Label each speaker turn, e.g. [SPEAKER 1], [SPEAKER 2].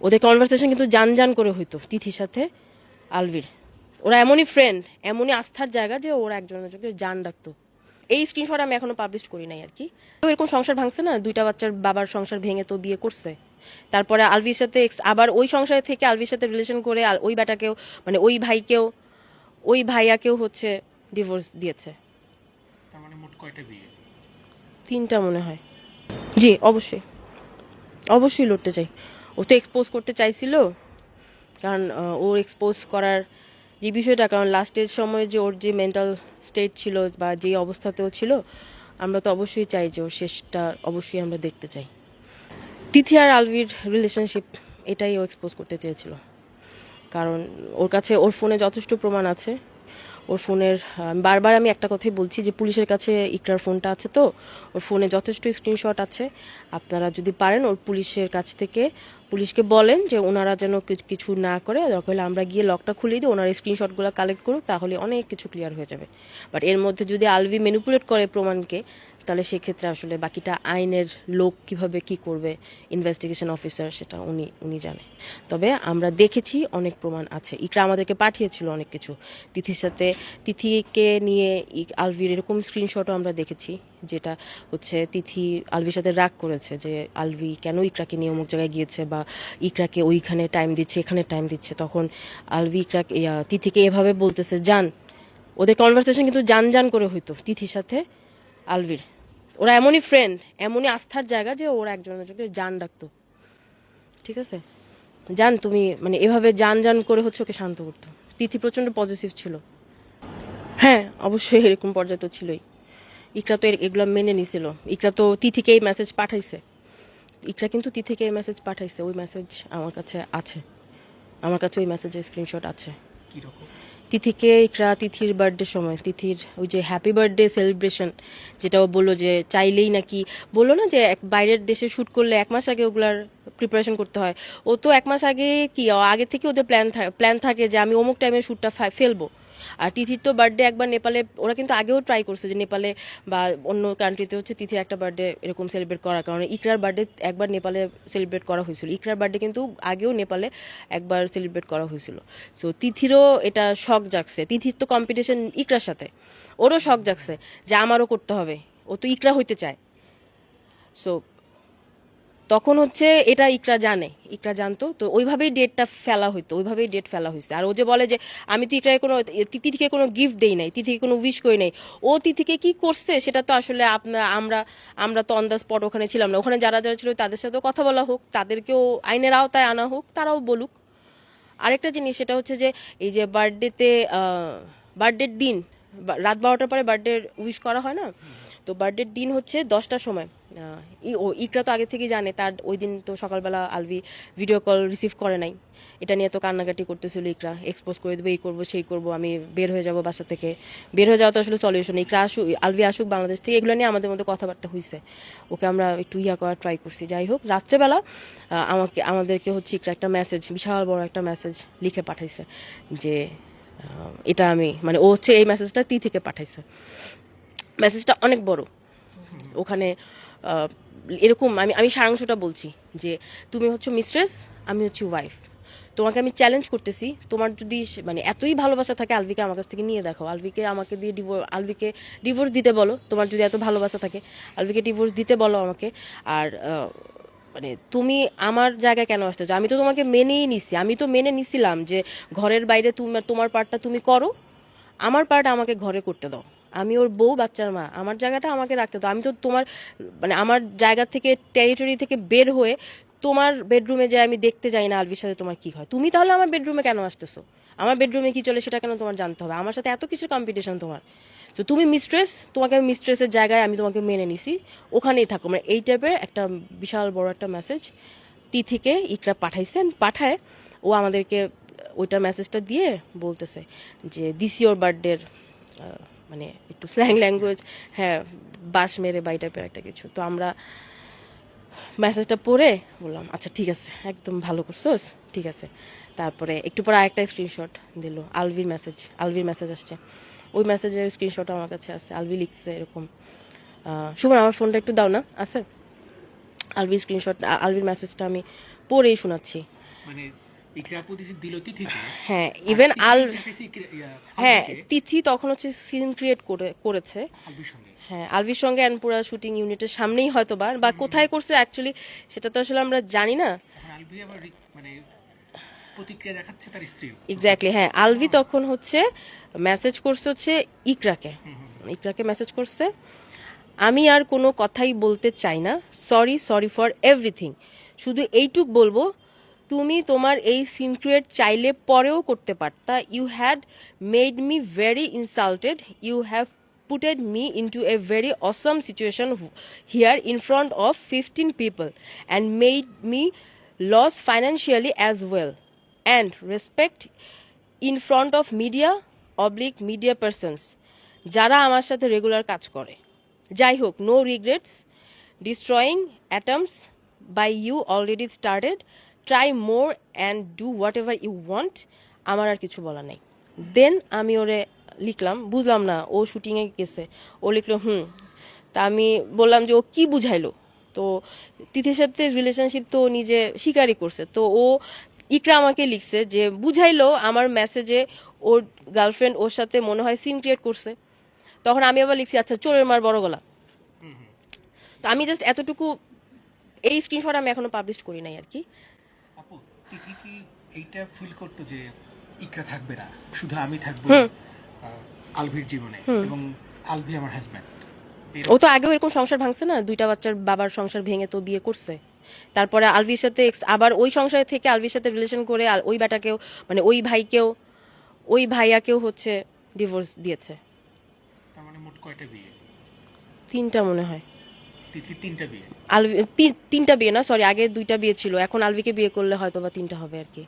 [SPEAKER 1] ওদের কনভারসেশন কিন্তু জান জান করে হইতো তিথির সাথে আলভির। ওরা এমনই ফ্রেন্ড, এমনই আস্থার জায়গা যে ওরা একজনের জন্য জান ডাকতো। এই স্ক্রিনশট আমি এখনো পাবলিশ করি নাই আর কি। তো এরকম সংসার ভাঙছে না, 2টা বাচ্চার বাবার সংসার ভেঙে তো বিয়ে করছে। তারপরে আলভির সাথে আবার ওই সংসার থেকে আলভির সাথে রিলেশন করে ওই বেটাকেও, মানে ওই ভাইকেও, ওই ভাইয়াকেও হচ্ছে ডিভোর্স দিয়েছে।
[SPEAKER 2] তার মানে মোট কয়টা বিয়ে?
[SPEAKER 1] 3টা মনে হয়। জি অবশ্যই, অবশ্যই লড়তে চাই। ও তো এক্সপোজ করতে চাইছিল, কারণ ওর এক্সপোজ করার যে বিষয়টা, কারণ লাস্টের সময় যে ওর যে মেন্টাল স্টেট ছিল বা যে অবস্থাতেও ছিল, আমরা তো অবশ্যই চাই যে ওর শেষটা অবশ্যই আমরা দেখতে চাই। তিথি আর আলভির রিলেশনশিপ এটাই ও এক্সপোজ করতে চেয়েছিল, কারণ ওর কাছে ওর ফোনে যথেষ্ট প্রমাণ আছে। ওর ফোনের বারবার আমি একটা কথাই বলছি যে পুলিশের কাছে ইকরার ফোনটা আছে, তো ওর ফোনে যথেষ্ট স্ক্রিনশট আছে। আপনারা যদি পারেন ওর পুলিশের কাছ থেকে পুলিশকে বলেন যে ওনারা যেন কিছু না করে, দরকার হলে আমরা গিয়ে লকটা খুলে দিই, ওনার স্ক্রিনশটগুলো কালেক্ট করুক, তাহলে অনেক কিছু ক্লিয়ার হয়ে যাবে। বাট এর মধ্যে যদি আলভি ম্যানিপুলেট করে প্রমাণকে, তাহলে সেক্ষেত্রে আসলে বাকিটা আইনের লোক কিভাবে কি করবে, ইনভেস্টিগেশন অফিসার, সেটা উনি জানে। তবে আমরা দেখেছি অনেক প্রমাণ আছে, ইকরা আমাদেরকে পাঠিয়েছিল অনেক কিছু। তিথির সাথে, তিথিকে নিয়ে আলভির এরকম স্ক্রিনশটও আমরা দেখেছি, যেটা হচ্ছে তিথি আলভির সাথে রাগ করেছে যে আলভি কেন ইকরাকে নিয়ে অমুক জায়গায় গিয়েছে, বা ইকরাকে ওইখানে টাইম দিচ্ছে, এখানে টাইম দিচ্ছে। তখন আলভি তিথিকে এভাবে বলতেছে জান। ওদের কনভারসেশন কিন্তু জান জান করে হইতো তিথির সাথে আলভির। ওরা এমনই ফ্রেন্ড, এমনই আস্থার জায়গা যে ওরা একজনের জন্য জান ডাকতো। ঠিক আছে, জান তুমি, মানে এভাবে জান জান করে হচ্ছে ওকে শান্ত করতো। তিথি প্রচণ্ড পজিটিভ ছিল। হ্যাঁ অবশ্যই এরকম পর্যায়ে তো ছিলই। ইকরা তো এগুলো মেনে নিছিল। ইকরা তো তিথিকে এই মেসেজ পাঠাইছে। ইকরা কিন্তু তিথিকে এই মেসেজ পাঠাইছে, ওই মেসেজ আমার কাছে আছে। আমার কাছে ওই মেসেজের স্ক্রিনশট আছে।
[SPEAKER 2] কিরকম?
[SPEAKER 1] তিথিকে ইকরা তিথির বার্থডে সময়, তিথির ওই যে হ্যাপি বার্থডে সেলিব্রেশন, যেটা ও বললো যে চাইলেই নাকি, বললো না যে বাইরের দেশে শ্যুট করলে 1 মাস আগে ওগুলার প্রিপারেশন করতে হয়। ও তো 1 মাস আগে কি, আগে থেকে ওদের প্ল্যান থাকে যে আমি অমুক টাইমে শ্যুটটা ফেলবো। আর তিথির তো বার্থডে একবার নেপালে, ওরা কিন্তু আগেও ট্রাই করছে যে নেপালে বা অন্য কান্ট্রিতে হচ্ছে তিথির একটা বার্থডে এরকম সেলিব্রেট করার কারণে। ইকরার বার্থডে একবার নেপালে সেলিব্রেট করা হয়েছিল, ইকরার বার্থডে কিন্তু আগেও নেপালে একবার সেলিব্রেট করা হয়েছিল। সো তিথিরও এটা শখ জাগছে, তিথির তো কম্পিটিশন ইকরার সাথে, ওরও শখ জাগছে যে আমারও করতে হবে, ও তো ইকরা হইতে চায়। সো তখন হচ্ছে এটা ইকরা জানে, ইকরা জানতো, তো ওইভাবেই ডেটটা ফেলা হইতো, ওইভাবেই ডেট ফেলা হয়েছে। আর ও যে বলে যে আমি তো ইকরায় কোনো তিথিকে কোনো গিফট দেই নাই, তিথিকে কোনো উইশ করি নাই, ও তিথিকে কি করছে সেটা তো আসলে আমরা আমরা তো অন দ্য স্পট ওখানে ছিলাম না। ওখানে যারা যারা ছিল তাদের সাথেও কথা বলা হোক, তাদেরকেও আইনের আওতায় আনা হোক, তারাও বলুক। আরেকটা জিনিস সেটা হচ্ছে যে এই যে বার্থডেতে, বার্থডের দিন রাত 12টার পরে বার্থডে উইশ করা হয় না, তো বার্থডের দিন হচ্ছে 10টার সময়। ইকরা তো আগে থেকেই জানে, তার ওই দিন তো সকালবেলা আলভি ভিডিও কল রিসিভ করে নাই। এটা নিয়ে তো কান্নাকাটি করতেছিল ইকরা, এক্সপোজ করে দেবো, এই করবো সেই করবো, আমি বের হয়ে যাব বাসা থেকে। বের হয়ে যাওয়া তো আসলে সলিউশন, ইকরা আসুক, আলভি আসুক বাংলাদেশ থেকে, এগুলো নিয়ে আমাদের মধ্যে কথাবার্তা হয়েছে। ওকে আমরা একটু করার ট্রাই করছি। যাই হোক, রাত্রেবেলা আমাদেরকে হচ্ছে ইকরা একটা মেসেজ, বিশাল বড় একটা মেসেজ লিখে পাঠাইছে যে এটা আমি, মানে ও হচ্ছে এই মেসেজটা থেকে পাঠাইছে। মেসেজটা অনেক বড়। ওখানে এরকম, আমি সারাংশটা বলছি যে তুমি হচ্ছে মিস্ট্রেস, আমি হচ্ছি ওয়াইফ, তোমাকে আমি চ্যালেঞ্জ করতেছি, তোমার যদি মানে এতই ভালোবাসা থাকে আলভিকে আমার কাছ থেকে নিয়ে দেখো, আলভিকে আমাকে দিয়ে আলভিকে ডিভোর্স দিতে বলো, তোমার যদি এত ভালোবাসা থাকে আলভিকে ডিভোর্স দিতে বলো আমাকে। আর মানে তুমি আমার জায়গায় কেন আসতেছো? আমি তো তোমাকে মেনেই নিছি, আমি তো মেনে নিছিলাম যে ঘরের বাইরে তোমার পার্টটা তুমি করো, আমার পার্ট আমাকে ঘরে করতে দাও, আমি ওর বউ বাচ্চার মা, আমার জায়গাটা আমাকে রাখতে দাও। আমি তো তোমার, মানে আমার জায়গা থেকে, টেরিটরি থেকে বের হয়ে তোমার বেডরুমে যে আমি দেখতে যাই না আলভির সাথে তোমার কি হয়, তুমি তাহলে আমার বেডরুমে কেন আসতেছো? আমার বেডরুমে কি চলে সেটা কেন তোমার জানতে হবে? আমার সাথে এত কিছু কম্পিটিশন তোমার। তো তুমি মিস্ট্রেস, তোমাকে আমি মিস্ট্রেসের জায়গায় আমি তোমাকে মেনে নিছি, ওখানেই থাকো, মানে এই টাইপের একটা বিশাল বড় একটা মেসেজ তিথিকে ইকরা পাঠাইছেন। পাঠায় ও আমাদেরকে ওইটা মেসেজটা দিয়ে বলতেছে যে দিস ইওর বার্থডের, মানে একটু স্ল্যাং ল্যাঙ্গুয়েজ, হ্যাঁ বাস মেরে বাই টাইপের একটা কিছু। তো আমরা মেসেজটা পড়ে বললাম আচ্ছা ঠিক আছে, একদম ভালো করছোস, ঠিক আছে। তারপরে একটু পরে আরেকটা স্ক্রিনশট দিল, আলভির মেসেজ আসছে, ওই মেসেজের স্ক্রিনশট আমার কাছে আছে। আলভি লিখছে এরকম, সুমন আমার ফোনটা একটু দাও না, আছে আলভির স্ক্রিনশট, আলভির মেসেজটা আমি পড়েই শোনাচ্ছি।
[SPEAKER 2] মানে ইকরা আপু দিল তিথিকে,
[SPEAKER 1] হ্যাঁ
[SPEAKER 2] আর
[SPEAKER 1] ইভেন
[SPEAKER 2] তিথি
[SPEAKER 1] আল
[SPEAKER 2] ইন্টারফেসে
[SPEAKER 1] হ্যাঁ
[SPEAKER 2] আলভিকে
[SPEAKER 1] তিথি তখন হচ্ছে সিন ক্রিয়েট করেছে।
[SPEAKER 2] আলভির সঙ্গে।
[SPEAKER 1] হ্যাঁ আলভির সঙ্গে অ্যান্ড পুরা শুটিং ইউনিটের সামনেই হয়তো বা কোথায় করছে অ্যাকচুয়ালি সেটা তো আসলে আমরা জানি না
[SPEAKER 2] এখন আলভি আবার মানে প্রতিক্রিয়া দেখাচ্ছে তার স্ত্রী।
[SPEAKER 1] এক্স্যাক্টলি। হ্যাঁ আলভি তখন হচ্ছে মেসেজ করছে হচ্ছে ইকরাকে, ইকরাকে মেসেজ করছে, আমি আর কোনো কথাই বলতে চাই না, সরি ফর এভরিথিং, শুধু এইটুক বলবো, তুমি তোমার এই সিন ক্রিয়েট চাইলে পরেও করতে পারতা, you had made me very insulted, you have puted me into a very awesome situation here in front of 15 people and made me loss financially as well and respect in front of media persons যারা আমার সাথে regular কাজ করে। যাই হোক, no regrets, destroying atoms by you already started, try more and do whatever you want, আমার আর কিছু বলা নেই। দেন আমি ওরে লিখলাম, বুঝলাম না ও শুটিংয়ে গেছে, ও লিখলো তা আমি বললাম যে ও কি বুঝাইলো, তো তিথির সাথে রিলেশনশিপ তো ও নিজে স্বীকারই করছে, তো ও ইকরা আমাকে লিখছে যে বুঝাইলো আমার মেসেজে ওর গার্লফ্রেন্ড ওর সাথে মনে হয় সিন ক্রিয়েট করছে। তখন আমি আবার লিখছি আচ্ছা চোরের মার বড় গলা। তো আমি জাস্ট এতটুকু, এই স্ক্রিনশট আমি এখনো পাবলিশ করি নাই আর কি।
[SPEAKER 2] আপু তিথি কি এইটা ফিল করতো যে ইকরা থাকবে না, শুধু আমি থাকবো আলভির জীবনে, এবং আলভি আমার হাজব্যান্ড?
[SPEAKER 1] ও তো আগেও এরকম সংসার ভাঙছে না, 2টা বাচ্চার বাবার সংসার ভেঙে তো বিয়ে করছে, তারপরে আলভির সাথে আবার ওই সংসার থেকে আলভির সাথে রিলেশন করে ওই বেটাকেও মানে ওই ভাইয়াকেও হচ্ছে ডিভোর্স দিয়েছে।
[SPEAKER 2] তার মানে মোট কয়টা বিয়ে?
[SPEAKER 1] 3টা মনে হয়।
[SPEAKER 2] তিথির 3টা বিয়ে?
[SPEAKER 1] আলভি 3টা বিয়ে না, সরি, আগে 2টা বিয়ে ছিল, এখন আলভিকে বিয়ে করলে হয়তো বা 3টা হবে আর কি।